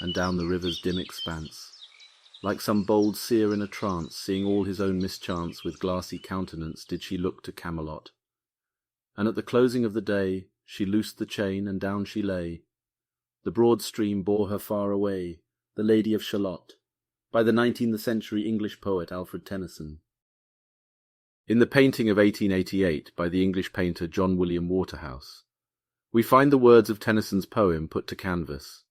and down the river's dim expanse. Like some bold seer in a trance, seeing all his own mischance, with glassy countenance did she look to Camelot. And at the closing of the day, she loosed the chain, and down she lay. The broad stream bore her far away, the Lady of Shalott, by the 19th century English poet Alfred Tennyson. In the painting of 1888 by the English painter John William Waterhouse, we find the words of Tennyson's poem put to canvas.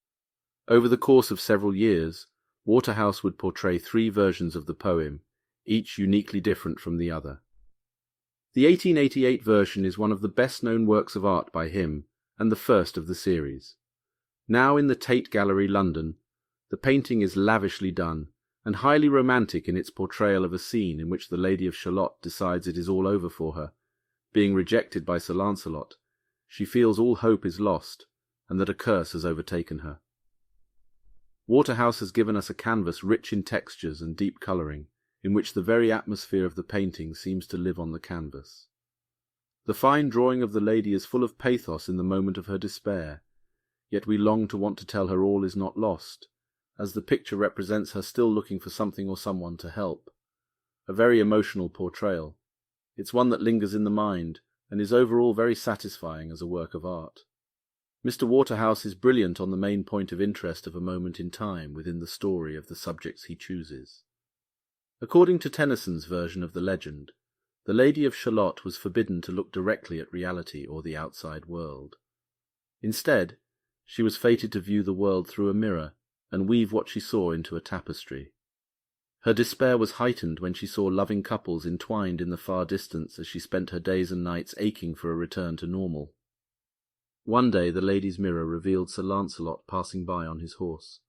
Over the course of several years, Waterhouse would portray 3 versions of the poem, each uniquely different from the other. The 1888 version is one of the best-known works of art by him, and the first of the series. Now in the Tate Gallery, London, the painting is lavishly done, and highly romantic in its portrayal of a scene in which the Lady of Shalott decides it is all over for her. Being rejected by Sir Lancelot, she feels all hope is lost, and that a curse has overtaken her. Waterhouse has given us a canvas rich in textures and deep colouring, in which the very atmosphere of the painting seems to live on the canvas. The fine drawing of the lady is full of pathos in the moment of her despair, yet we long to want to tell her all is not lost, as the picture represents her still looking for something or someone to help. A very emotional portrayal. It's one that lingers in the mind, and is overall very satisfying as a work of art. Mr. Waterhouse is brilliant on the main point of interest of a moment in time within the story of the subjects he chooses. According to Tennyson's version of the legend, the Lady of Shalott was forbidden to look directly at reality or the outside world. Instead, she was fated to view the world through a mirror and weave what she saw into a tapestry. Her despair was heightened when she saw loving couples entwined in the far distance as she spent her days and nights aching for a return to normal. One day the lady's mirror revealed Sir Lancelot passing by on his horse.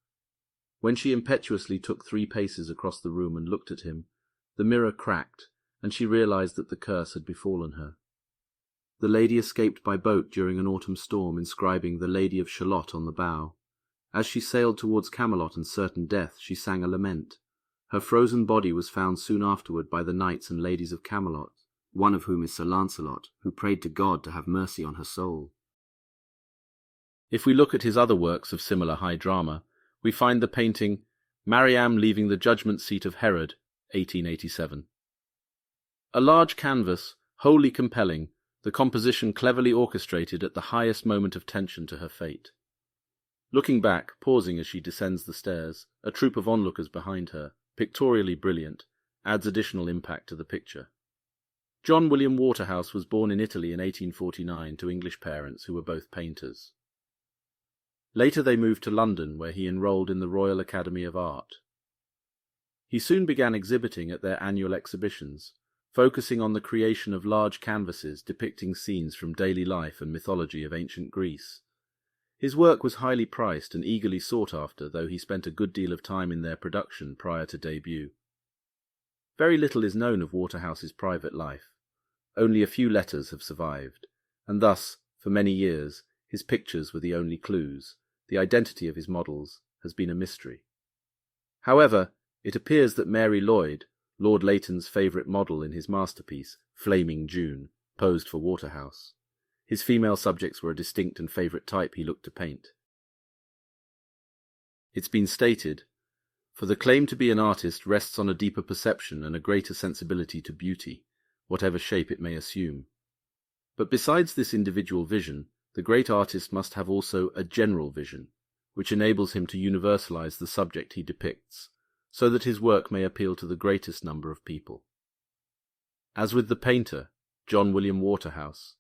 When she impetuously took 3 paces across the room and looked at him, the mirror cracked, and she realized that the curse had befallen her. The lady escaped by boat during an autumn storm, inscribing "The Lady of Shalott" on the bow. As she sailed towards Camelot and certain death, she sang a lament. Her frozen body was found soon afterward by the knights and ladies of Camelot, one of whom is Sir Lancelot, who prayed to God to have mercy on her soul. If we look at his other works of similar high drama, we find the painting Mariam Leaving the Judgment Seat of Herod, 1887. A large canvas, wholly compelling, the composition cleverly orchestrated at the highest moment of tension to her fate. Looking back, pausing as she descends the stairs, a troop of onlookers behind her, pictorially brilliant, adds additional impact to the picture. John William Waterhouse was born in Italy in 1849 to English parents who were both painters. Later they moved to London, where he enrolled in the Royal Academy of Art. He soon began exhibiting at their annual exhibitions, focusing on the creation of large canvases depicting scenes from daily life and mythology of ancient Greece. His work was highly priced and eagerly sought after, though he spent a good deal of time in their production prior to debut. Very little is known of Waterhouse's private life. Only a few letters have survived, and thus, for many years, his pictures were the only clues. The identity of his models has been a mystery. However, it appears that Mary Lloyd, Lord Leighton's favourite model in his masterpiece, Flaming June, posed for Waterhouse. His female subjects were a distinct and favourite type he looked to paint. It's been stated, "For the claim to be an artist rests on a deeper perception and a greater sensibility to beauty, whatever shape it may assume. But besides this individual vision, the great artist must have also a general vision, which enables him to universalize the subject he depicts, so that his work may appeal to the greatest number of people." As with the painter, John William Waterhouse,